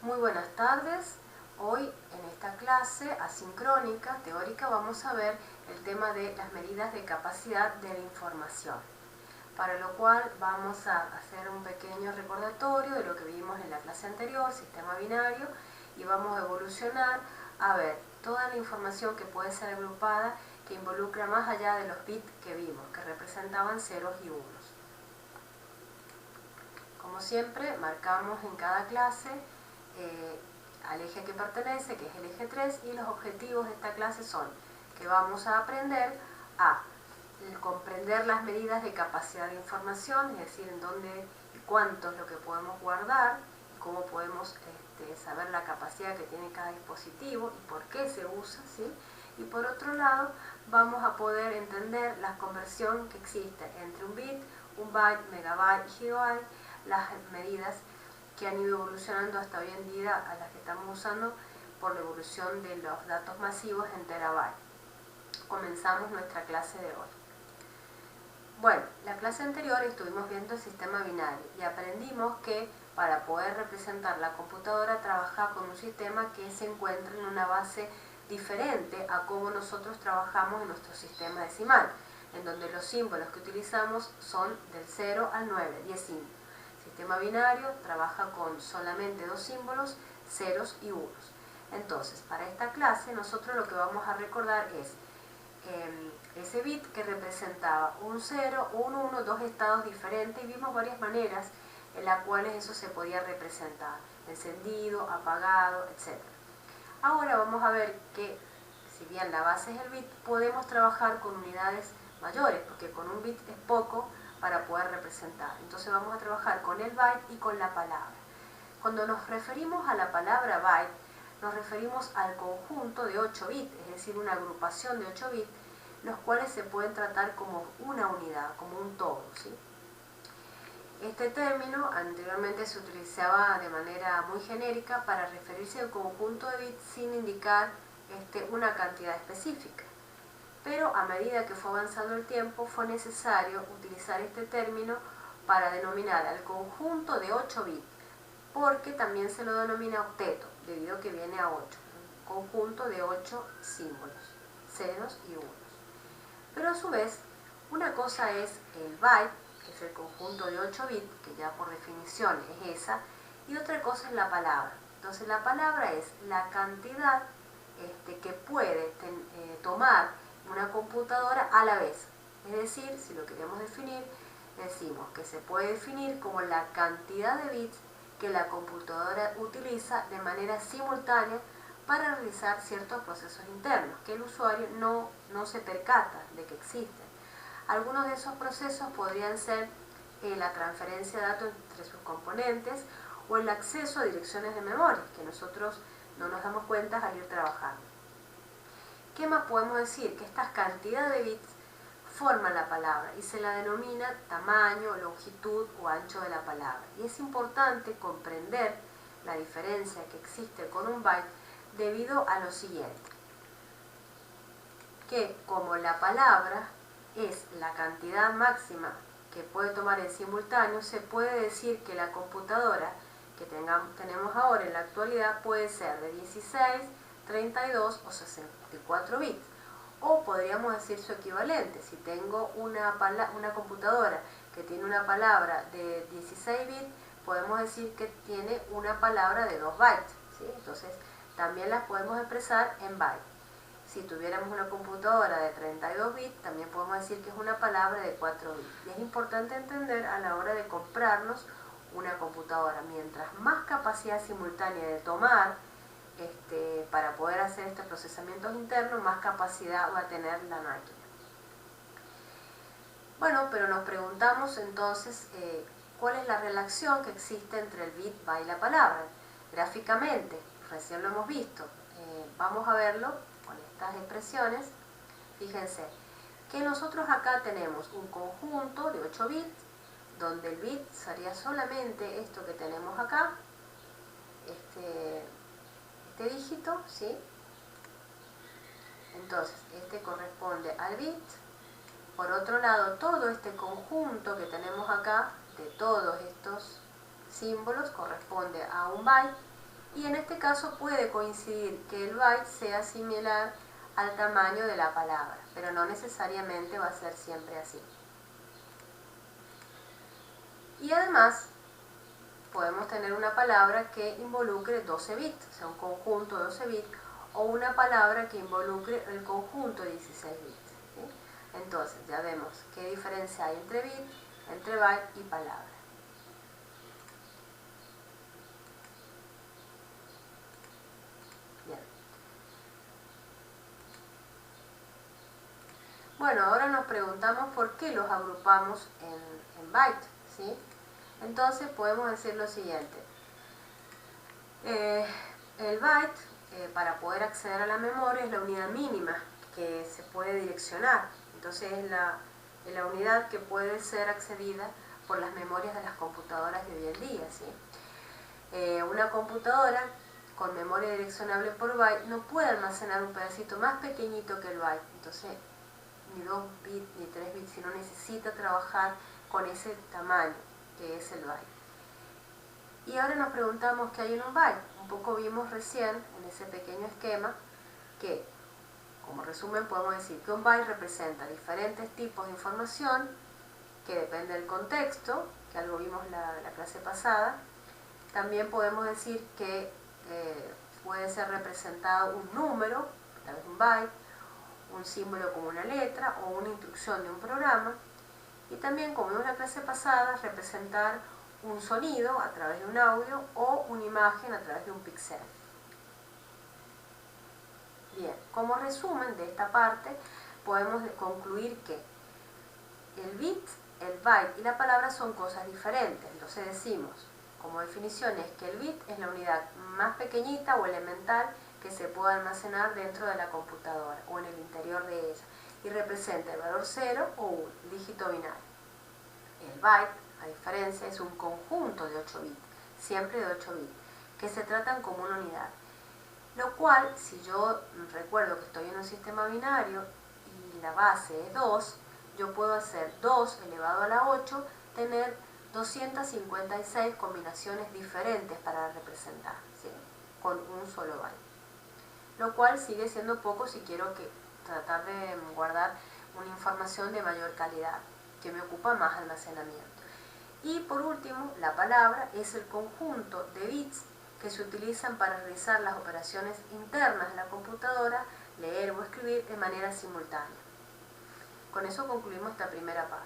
Muy buenas tardes. Hoy en esta clase asincrónica, teórica, vamos a ver el tema de las medidas de capacidad de la información. Para lo cual vamos a hacer un pequeño recordatorio de lo que vimos en la clase anterior, sistema binario, y vamos a evolucionar a ver toda la información que puede ser agrupada que involucra más allá de los bits que vimos, que representaban ceros y unos. Como siempre, marcamos en cada clase al eje que pertenece, que es el eje 3, y los objetivos de esta clase son que vamos a aprender a comprender las medidas de capacidad de información, es decir, en dónde y cuánto es lo que podemos guardar, cómo podemos saber la capacidad que tiene cada dispositivo y por qué se usa, ¿sí? Y por otro lado, vamos a poder entender la conversión que existe entre un bit, un byte, megabyte y gigabyte, las medidas que han ido evolucionando hasta hoy en día a las que estamos usando por la evolución de los datos masivos en terabyte. Comenzamos nuestra clase de hoy. Bueno, la clase anterior estuvimos viendo el sistema binario y aprendimos que para poder representar la computadora trabaja con un sistema que se encuentra en una base diferente a cómo nosotros trabajamos en nuestro sistema decimal, en donde los símbolos que utilizamos son del 0 al 9, 10 símbolos. El sistema binario trabaja con solamente dos símbolos, ceros y unos. Entonces, para esta clase nosotros lo que vamos a recordar es ese bit que representaba un 0, un 1, dos estados diferentes, y vimos varias maneras en las cuales eso se podía representar, encendido, apagado, etc. Ahora vamos a ver que, si bien la base es el bit, podemos trabajar con unidades mayores, porque con un bit es poco para poder representar. Entonces vamos a trabajar con el byte y con la palabra. Cuando nos referimos a la palabra byte, nos referimos al conjunto de 8 bits, es decir, una agrupación de 8 bits, los cuales se pueden tratar como una unidad, como un todo, ¿sí? Este término anteriormente se utilizaba de manera muy genérica para referirse al conjunto de bits sin indicar una cantidad específica. Pero a medida que fue avanzando el tiempo, fue necesario utilizar este término para denominar al conjunto de 8 bits, porque también se lo denomina octeto, debido a que viene a 8, un conjunto de 8 símbolos, ceros y unos. Pero a su vez, una cosa es el byte, que es el conjunto de 8 bits, que ya por definición es esa, y otra cosa es la palabra. Entonces la palabra es la cantidad que puede tomar una computadora a la vez. Es decir, si lo queremos definir, decimos que se puede definir como la cantidad de bits que la computadora utiliza de manera simultánea para realizar ciertos procesos internos que el usuario no se percata de que existen. Algunos de esos procesos podrían ser la transferencia de datos entre sus componentes o el acceso a direcciones de memoria, que nosotros no nos damos cuenta al ir trabajando. ¿Qué más podemos decir? Que estas cantidades de bits forman la palabra y se la denomina tamaño, longitud o ancho de la palabra. Y es importante comprender la diferencia que existe con un byte debido a lo siguiente, que como la palabra es la cantidad máxima que puede tomar en simultáneo, se puede decir que la computadora que tenemos ahora en la actualidad puede ser de 16, 32 o 64 bits. O podríamos decir su equivalente. Si tengo una computadora que tiene una palabra de 16 bits, podemos decir que tiene una palabra de 2 bytes, ¿sí? Entonces, también las podemos expresar en bytes. Si tuviéramos una computadora de 32 bits, también podemos decir que es una palabra de 4 bits. Y es importante entender a la hora de comprarnos una computadora. Mientras más capacidad simultánea de tomar, para poder hacer estos procesamientos internos, más capacidad va a tener la máquina. Bueno, pero nos preguntamos entonces cuál es la relación que existe entre el bit, byte y la palabra. Gráficamente, recién lo hemos visto, vamos a verlo con estas expresiones. Fíjense que nosotros acá tenemos un conjunto de 8 bits, donde el bit sería solamente esto que tenemos acá, este dígito, ¿sí? Entonces, este corresponde al bit. Por otro lado, todo este conjunto que tenemos acá, de todos estos símbolos, corresponde a un byte. Y en este caso puede coincidir que el byte sea similar al tamaño de la palabra, pero no necesariamente va a ser siempre así. Y además podemos tener una palabra que involucre 12 bits, o sea, un conjunto de 12 bits, o una palabra que involucre el conjunto de 16 bits. ¿Sí? Entonces ya vemos qué diferencia hay entre bit, entre byte y palabra. Bien. Bueno, ahora nos preguntamos por qué los agrupamos en byte, ¿sí? Entonces podemos decir lo siguiente. El byte, para poder acceder a la memoria, es la unidad mínima que se puede direccionar. Entonces es la unidad que puede ser accedida por las memorias de las computadoras de hoy en día, ¿sí? Una computadora con memoria direccionable por byte no puede almacenar un pedacito más pequeñito que el byte. Entonces, ni 2 bits ni 3 bits, sino necesita trabajar con ese tamaño que es el byte. Y ahora nos preguntamos qué hay en un byte. Un poco vimos recién en ese pequeño esquema que, como resumen, podemos decir que un byte representa diferentes tipos de información que depende del contexto, que algo vimos la clase pasada. También podemos decir que puede ser representado un número a través de un byte, un símbolo como una letra o una instrucción de un programa. Y también, como vimos la clase pasada, representar un sonido a través de un audio o una imagen a través de un píxel. Bien, como resumen de esta parte, podemos concluir que el bit, el byte y la palabra son cosas diferentes. Entonces decimos, como definición, es que el bit es la unidad más pequeñita o elemental que se puede almacenar dentro de la computadora o en el interior de ella y representa el valor 0 o 1, dígito binario. El byte, a diferencia, es un conjunto de 8 bits, siempre de 8 bits, que se tratan como una unidad. Lo cual, si yo recuerdo que estoy en un sistema binario y la base es 2, yo puedo hacer 2 elevado a la 8, tener 256 combinaciones diferentes para representar, ¿sí? Con un solo byte. Lo cual sigue siendo poco si quiero tratar de guardar una información de mayor calidad, que me ocupa más almacenamiento. Y por último, la palabra es el conjunto de bits que se utilizan para realizar las operaciones internas de la computadora, leer o escribir de manera simultánea. Con eso concluimos esta primera parte.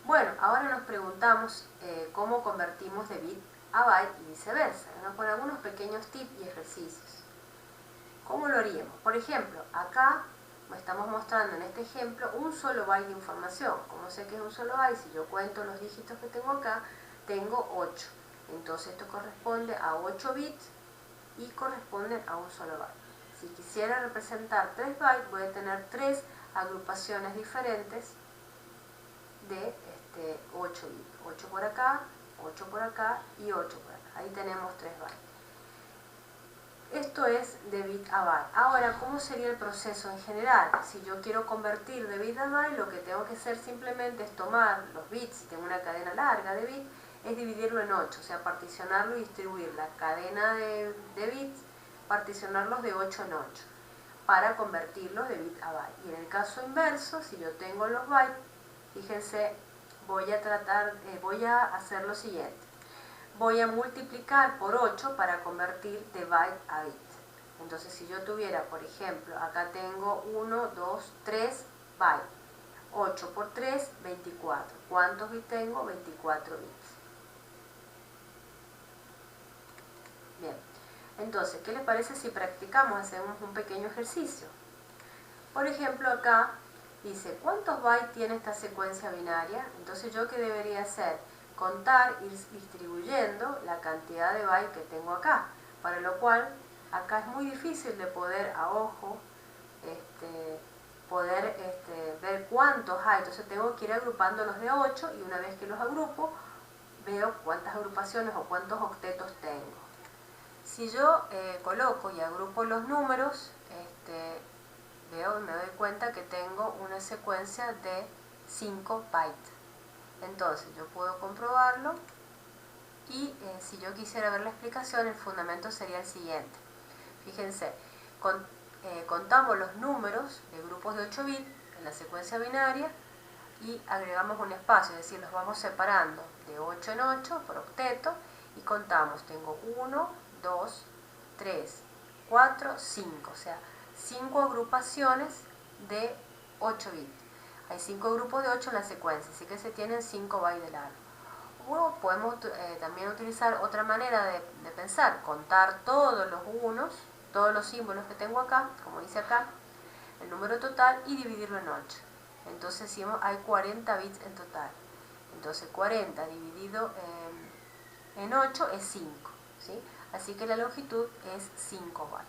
Bueno, ahora nos preguntamos cómo convertimos de bit a byte y viceversa, ¿no? Con algunos pequeños tips y ejercicios. ¿Cómo lo haríamos? Por ejemplo, acá estamos mostrando en este ejemplo un solo byte de información. ¿Cómo sé que es un solo byte? Si yo cuento los dígitos que tengo acá, tengo 8. Entonces esto corresponde a 8 bits y corresponden a un solo byte. Si quisiera representar 3 bytes, voy a tener 3 agrupaciones diferentes de 8 bits. 8 por acá, 8 por acá y 8 por acá. Ahí tenemos 3 bytes. Esto es de bit a byte. Ahora, ¿cómo sería el proceso en general? Si yo quiero convertir de bit a byte, lo que tengo que hacer simplemente es tomar los bits, si tengo una cadena larga de bits, es dividirlo en 8, o sea, particionarlo y distribuir la cadena de bits, particionarlos de 8 en 8, para convertirlos de bit a byte. Y en el caso inverso, si yo tengo los bytes, fíjense, voy a hacer lo siguiente. Voy a multiplicar por 8 para convertir de byte a bit. Entonces, si yo tuviera, por ejemplo, acá tengo 1, 2, 3 bytes. 8 por 3, 24. ¿Cuántos bits tengo? 24 bits. Bien. Entonces, ¿qué les parece si practicamos? Hacemos un pequeño ejercicio. Por ejemplo, acá dice, ¿cuántos bytes tiene esta secuencia binaria? Entonces, ¿yo qué debería hacer? Contar, ir distribuyendo la cantidad de bytes que tengo acá, para lo cual acá es muy difícil de poder a ojo ver cuántos hay. Entonces tengo que ir agrupándolos de 8 y una vez que los agrupo veo cuántas agrupaciones o cuántos octetos tengo. Si yo coloco y agrupo los números, me doy cuenta que tengo una secuencia de 5 bytes. Entonces yo puedo comprobarlo Y si yo quisiera ver la explicación, el fundamento sería el siguiente. Fíjense, contamos los números de grupos de 8 bits en la secuencia binaria y agregamos un espacio, es decir, los vamos separando de 8 en 8 por octeto y contamos, tengo 1, 2, 3, 4, 5, o sea, 5 agrupaciones de 8 bits. Hay 5 grupos de 8 en la secuencia, así que se tienen 5 bytes de largo. O podemos también utilizar otra manera de pensar, contar todos los unos, todos los símbolos que tengo acá, como dice acá, el número total y dividirlo en 8. Entonces decimos hay 40 bits en total. Entonces 40 dividido en 8 es 5, ¿sí? Así que la longitud es 5 bytes.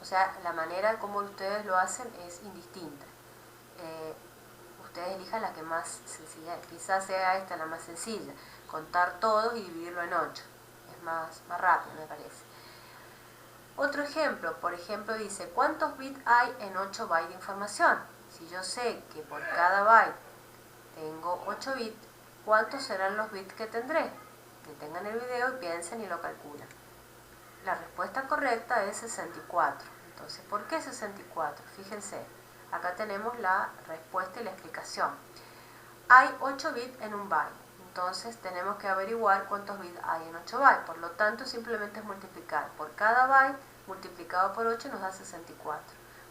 O sea, la manera como ustedes lo hacen es indistinta. Ustedes elijan la que más sencilla, quizás sea esta la más sencilla, contar todos y dividirlo en 8. Es más rápido, me parece. Otro ejemplo, por ejemplo, dice, ¿cuántos bits hay en 8 bytes de información? Si yo sé que por cada byte tengo 8 bits, ¿cuántos serán los bits que tendré? Detengan el video y piensen y lo calculan. La respuesta correcta es 64. Entonces, ¿por qué 64? Fíjense, acá tenemos la respuesta y la explicación. Hay 8 bits en un byte, entonces tenemos que averiguar cuántos bits hay en 8 bytes. Por lo tanto, simplemente es multiplicar por cada byte multiplicado por 8 nos da 64.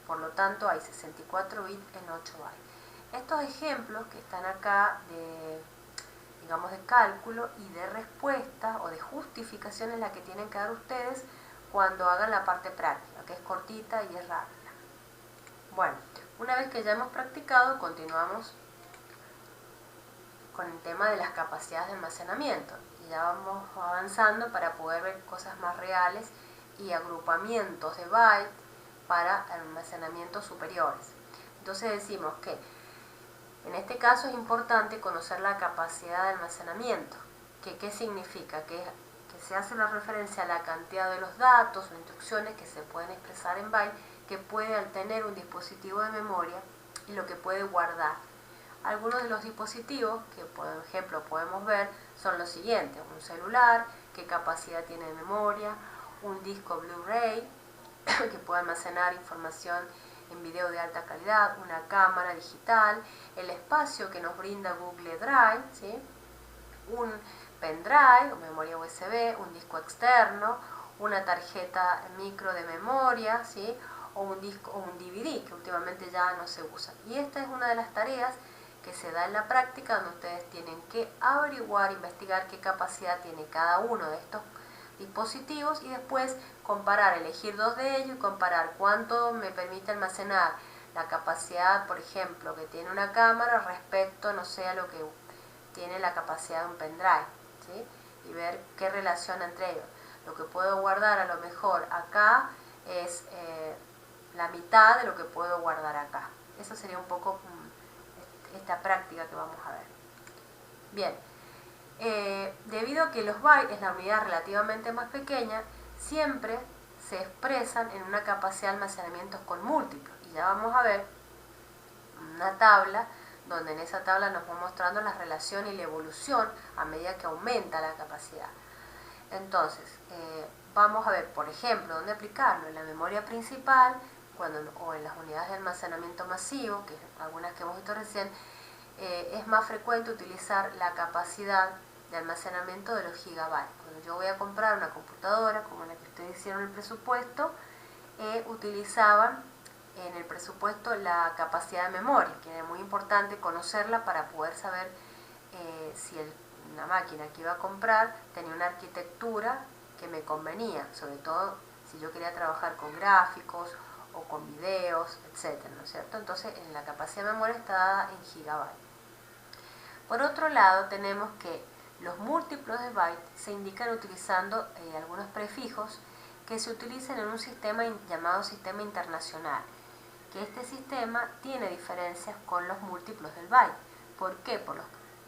Por lo tanto, hay 64 bits en 8 bytes. Estos ejemplos que están acá de cálculo y de respuesta o de justificación es la que tienen que dar ustedes cuando hagan la parte práctica, que es cortita y es rápida. Bueno, una vez que ya hemos practicado, continuamos con el tema de las capacidades de almacenamiento. Y ya vamos avanzando para poder ver cosas más reales y agrupamientos de bytes para almacenamientos superiores. Entonces decimos que en este caso es importante conocer la capacidad de almacenamiento. ¿Qué significa? Que se hace la referencia a la cantidad de los datos o instrucciones que se pueden expresar en bytes que puede tener un dispositivo de memoria y lo que puede guardar. Algunos de los dispositivos que, por ejemplo, podemos ver son los siguientes: un celular, qué capacidad tiene de memoria, un disco Blu-ray que puede almacenar información en video de alta calidad, una cámara digital, el espacio que nos brinda Google Drive, ¿sí? Un pendrive o memoria USB, un disco externo, una tarjeta micro de memoria, ¿sí? O un disco o un DVD que últimamente ya no se usa. Y esta es una de las tareas que se da en la práctica, donde ustedes tienen que averiguar, investigar qué capacidad tiene cada uno de estos dispositivos y después comparar, elegir dos de ellos y comparar cuánto me permite almacenar la capacidad, por ejemplo, que tiene una cámara respecto, no sé, a lo que tiene la capacidad de un pendrive, ¿sí? Y ver qué relación entre ellos. Lo que puedo guardar a lo mejor acá es la mitad de lo que puedo guardar acá. Eso sería un poco esta práctica que vamos a ver. Bien, debido a que los bytes es la unidad relativamente más pequeña, siempre se expresan en una capacidad de almacenamiento con múltiplos. Y ya vamos a ver una tabla donde en esa tabla nos va mostrando la relación y la evolución a medida que aumenta la capacidad. Entonces, vamos a ver, por ejemplo, dónde aplicarlo: en la memoria principal o en las unidades de almacenamiento masivo, que algunas que hemos visto recién. Es más frecuente utilizar la capacidad de almacenamiento de los gigabytes. Cuando yo voy a comprar una computadora, como la que ustedes hicieron el presupuesto, utilizaban en el presupuesto la capacidad de memoria, que era muy importante conocerla para poder saber si una máquina que iba a comprar tenía una arquitectura que me convenía, sobre todo si yo quería trabajar con gráficos o con videos, etcétera, ¿no es cierto? Entonces, en la capacidad de memoria está dada en gigabytes. Por otro lado, tenemos que los múltiplos de bytes se indican utilizando algunos prefijos que se utilizan en un sistema llamado sistema internacional, que este sistema tiene diferencias con los múltiplos del byte. ¿Por qué?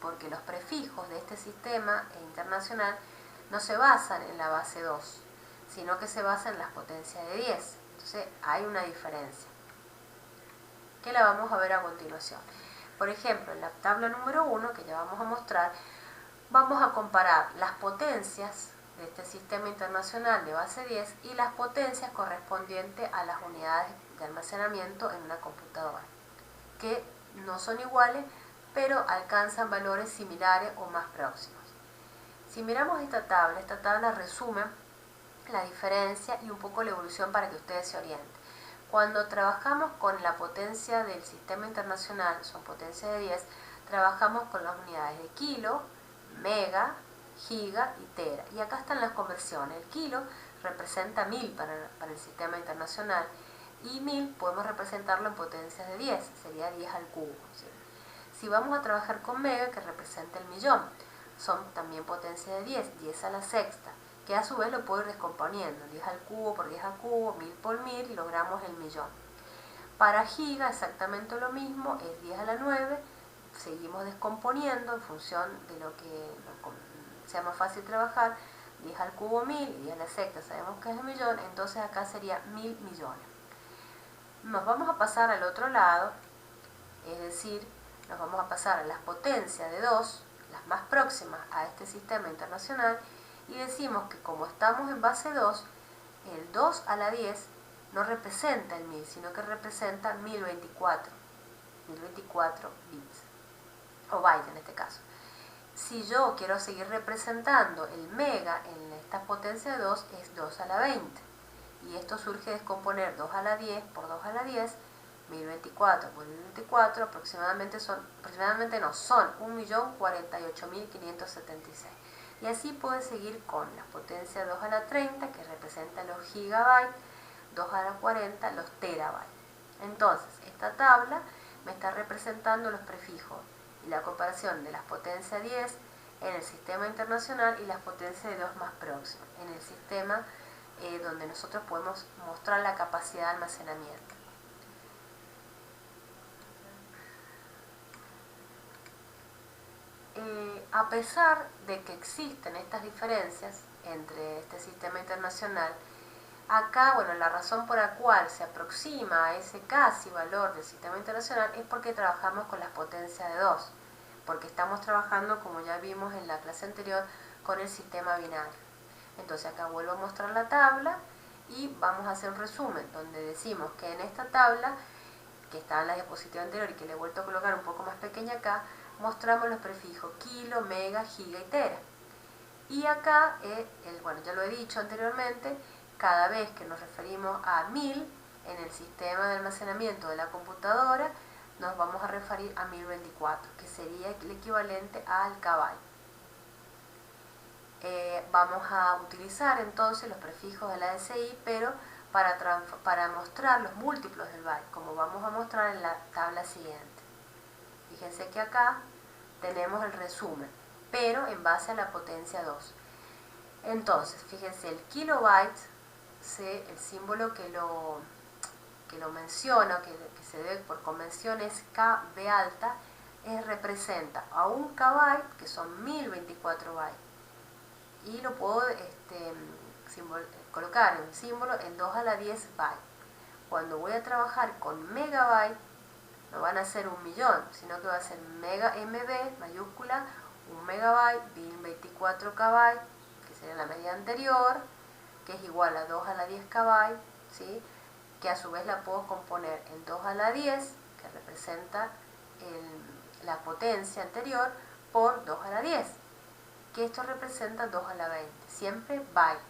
Porque los prefijos de este sistema internacional no se basan en la base 2, sino que se basan en las potencias de 10. Entonces hay una diferencia, que la vamos a ver a continuación. Por ejemplo, en la tabla número 1, que ya vamos a mostrar, vamos a comparar las potencias de este sistema internacional de base 10 y las potencias correspondientes a las unidades de almacenamiento en una computadora, que no son iguales, pero alcanzan valores similares o más próximos. Si miramos esta tabla resume la diferencia y un poco la evolución para que ustedes se orienten. Cuando trabajamos con la potencia del sistema internacional, son potencias de 10, trabajamos con las unidades de kilo, mega, giga y tera. Y acá están las conversiones. El kilo representa 1000 para el sistema internacional y 1000 podemos representarlo en potencias de 10, sería 10 al cubo, ¿sí? Si vamos a trabajar con mega, que representa el millón, son también potencias de 10, 10 a la sexta, que a su vez lo puedo ir descomponiendo, 10 al cubo por 10 al cubo, 1000 por 1000 y logramos el millón. Para giga exactamente lo mismo, es 10 a la 9, seguimos descomponiendo en función de lo que sea más fácil trabajar, 10 al cubo 1000 y 10 a la sexta sabemos que es el millón, entonces acá sería 1000 millones. Nos vamos a pasar al otro lado, es decir, nos vamos a pasar a las potencias de 2, las más próximas a este sistema internacional, y decimos que como estamos en base 2, el 2 a la 10 no representa el 1000, sino que representa 1024 bits, o bytes en este caso. Si yo quiero seguir representando el mega en esta potencia de 2, es 2 a la 20. Y esto surge de descomponer 2 a la 10 por 2 a la 10, 1024 por 1024, son 1.048.576. Y así puedes seguir con la potencia 2 a la 30, que representa los gigabytes, 2 a la 40, los terabytes. Entonces, esta tabla me está representando los prefijos y la comparación de las potencias 10 en el sistema internacional y las potencias de 2 más próximas en el sistema donde nosotros podemos mostrar la capacidad de almacenamiento. A pesar de que existen estas diferencias entre este sistema internacional, acá, bueno, la razón por la cual se aproxima a ese casi valor del sistema internacional es porque trabajamos con las potencias de 2, porque estamos trabajando, como ya vimos en la clase anterior, con el sistema binario. Entonces acá vuelvo a mostrar la tabla y vamos a hacer un resumen donde decimos que en esta tabla, que está en la diapositiva anterior y que le he vuelto a colocar un poco más pequeña acá, mostramos los prefijos kilo, mega, giga y tera. Y acá, bueno, ya lo he dicho anteriormente, cada vez que nos referimos a 1000 en el sistema de almacenamiento de la computadora, nos vamos a referir a 1024, que sería el equivalente al kbyte. Vamos a utilizar entonces los prefijos de la DCI, pero para mostrar los múltiplos del byte, como vamos a mostrar en la tabla siguiente. Fíjense que acá tenemos el resumen, pero en base a la potencia 2. Entonces, fíjense, el kilobyte, el símbolo que lo menciona, que se debe por convención es KB alta, representa a un kbyte, que son 1024 bytes. Y lo puedo colocar en un símbolo en 2 a la 10 bytes. Cuando voy a trabajar con megabyte, no van a ser 1.000.000, sino que va a ser mega MB mayúscula, 1 megabyte, 1024 KB, que sería la medida anterior, que es igual a 2 a la 10 KB, ¿sí? Que a su vez la puedo componer en 2 a la 10, que representa la potencia anterior, por 2 a la 10, que esto representa 2 a la 20, siempre byte,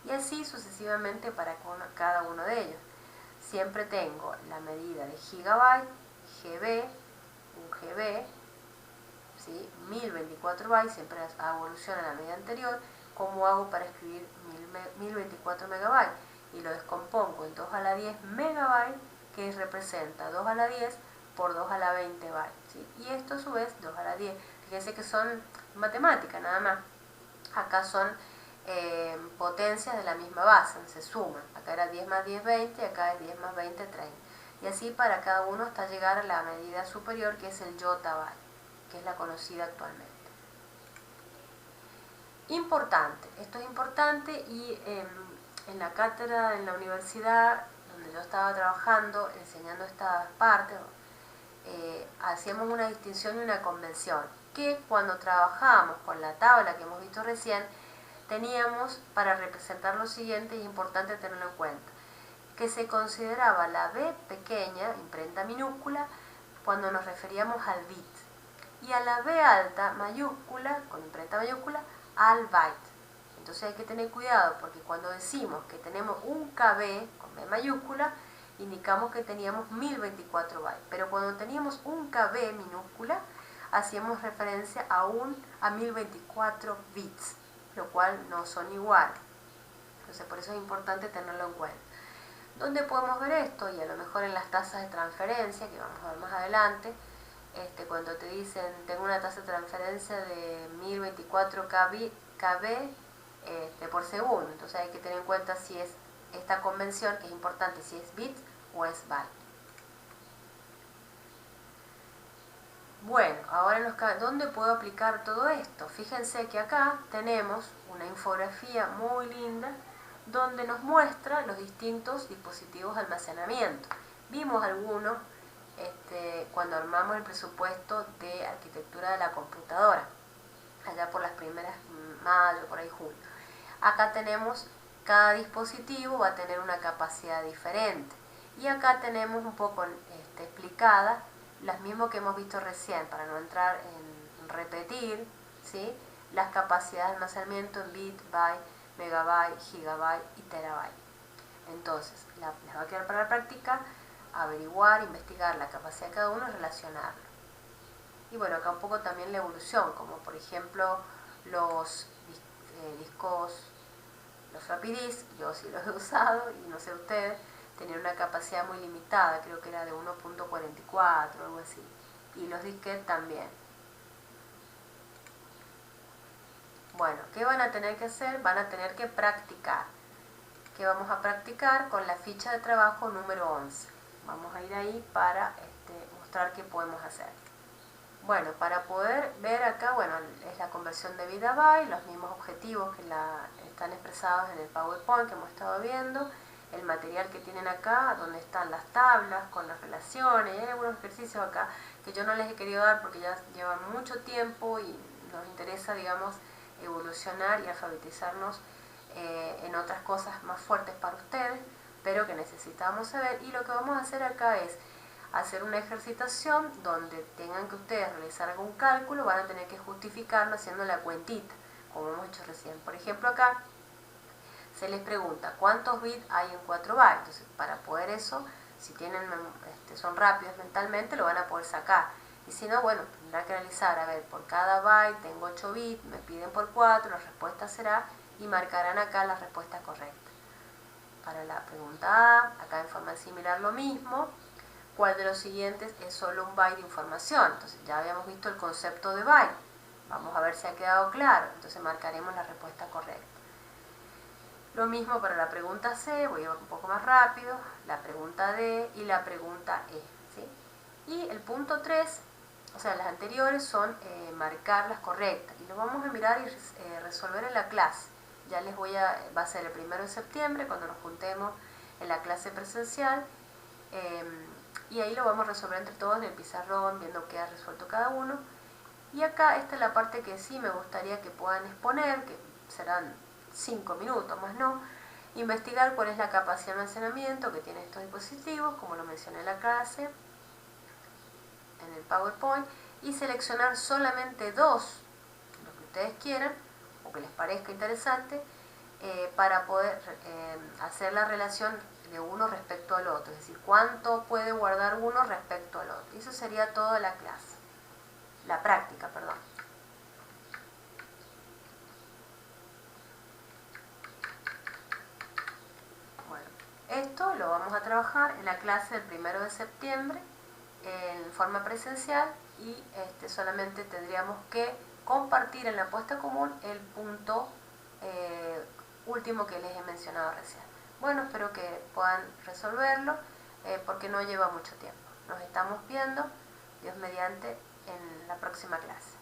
y así sucesivamente para cada uno de ellos. Siempre tengo la medida de gigabyte, GB, un GB, ¿sí? 1024 bytes, siempre evoluciona la medida anterior. ¿Cómo hago para escribir 1024 megabytes? Y lo descompongo en 2 a la 10 megabytes, que representa 2 a la 10 por 2 a la 20 bytes, ¿sí? Y esto a su vez 2 a la 10. Fíjense que son matemáticas nada más. Acá son potencias de la misma base, se suman. Acá era 10 más 10, 20, y acá es 10 más 20, 30. Y así para cada uno hasta llegar a la medida superior, que es el yottabyte, que es la conocida actualmente. Importante, esto es importante, y en la cátedra en la universidad donde yo estaba trabajando, enseñando estas partes, hacíamos una distinción y una convención. que cuando trabajamos con la tabla que hemos visto recién, teníamos para representar lo siguiente, y es importante tenerlo en cuenta, que se consideraba la B pequeña, imprenta minúscula, cuando nos referíamos al bit, y a la B alta, mayúscula, con imprenta mayúscula, al byte. Entonces hay que tener cuidado, porque cuando decimos que tenemos un KB con B mayúscula, indicamos que teníamos 1024 bytes, pero cuando teníamos un KB minúscula, hacíamos referencia a 1024 bits, lo cual no son iguales. Entonces por eso es importante tenerlo en cuenta. ¿Dónde podemos ver esto? Y a lo mejor en las tasas de transferencia, que vamos a ver más adelante, cuando te dicen tengo una tasa de transferencia de 1024 KB por segundo. Entonces hay que tener en cuenta si es esta convención, que es importante, si es bit o es byte. Bueno, ahora ¿dónde puedo aplicar todo esto? Fíjense que acá tenemos una infografía muy linda donde nos muestra los distintos dispositivos de almacenamiento. Vimos algunos cuando armamos el presupuesto de arquitectura de la computadora, allá por las primeras mayo, por ahí junio. Acá tenemos, cada dispositivo va a tener una capacidad diferente. Y acá tenemos un poco explicadas las mismas que hemos visto recién, para no entrar en repetir, ¿sí?, las capacidades de almacenamiento en bit, byte, megabyte, gigabyte y terabyte. Entonces, les va a quedar para la práctica averiguar, investigar la capacidad de cada uno y relacionarlo. Y bueno, acá un poco también la evolución, como por ejemplo los discos, los floppy disk, yo sí los he usado y no sé ustedes, tenían una capacidad muy limitada, creo que era de 1.44 o algo así, y los disquetes también. Bueno, ¿qué van a tener que hacer? Van a tener que practicar. ¿Qué vamos a practicar? Con la ficha de trabajo número 11. Vamos a ir ahí para mostrar qué podemos hacer. Bueno, para poder ver acá, bueno, es la conversión de bit a byte, los mismos objetivos que están expresados en el PowerPoint que hemos estado viendo, el material que tienen acá, donde están las tablas con las relaciones, y hay algunos ejercicios acá que yo no les he querido dar porque ya llevan mucho tiempo y nos interesa, digamos, evolucionar y alfabetizarnos en otras cosas más fuertes para ustedes, pero que necesitamos saber. Y lo que vamos a hacer acá es hacer una ejercitación donde tengan que ustedes realizar algún cálculo, van a tener que justificarlo haciendo la cuentita, como hemos hecho recién. Por ejemplo, acá se les pregunta cuántos bits hay en 4 bytes. Entonces, para poder eso, si son rápidos mentalmente, lo van a poder sacar. Y si no, bueno, tendrá que realizar, a ver, por cada byte tengo 8 bits, me piden por 4, la respuesta será, y marcarán acá la respuesta correcta. Para la pregunta A, acá en forma similar lo mismo. ¿Cuál de los siguientes es solo un byte de información? Entonces ya habíamos visto el concepto de byte. Vamos a ver si ha quedado claro. Entonces marcaremos la respuesta correcta. Lo mismo para la pregunta C, voy a ir un poco más rápido, la pregunta D y la pregunta E, ¿sí? Y el punto 3, o sea, las anteriores son marcar las correctas. Y lo vamos a mirar y resolver en la clase. Ya va a ser el 1 de septiembre cuando nos juntemos en la clase presencial. Y ahí lo vamos a resolver entre todos en el pizarrón, viendo qué ha resuelto cada uno. Y acá esta es la parte que sí me gustaría que puedan exponer, que serán 5 minutos más no. Investigar cuál es la capacidad de almacenamiento que tienen estos dispositivos, como lo mencioné en la clase, en el PowerPoint, y seleccionar solamente dos, lo que ustedes quieran o que les parezca interesante, para poder hacer la relación de uno respecto al otro, es decir, cuánto puede guardar uno respecto al otro. Y eso sería toda la clase, la práctica, perdón. Bueno, esto lo vamos a trabajar en la clase del 1 de septiembre en forma presencial y solamente tendríamos que compartir en la puesta común el punto último que les he mencionado recién. Bueno, espero que puedan resolverlo porque no lleva mucho tiempo. Nos estamos viendo, Dios mediante, en la próxima clase.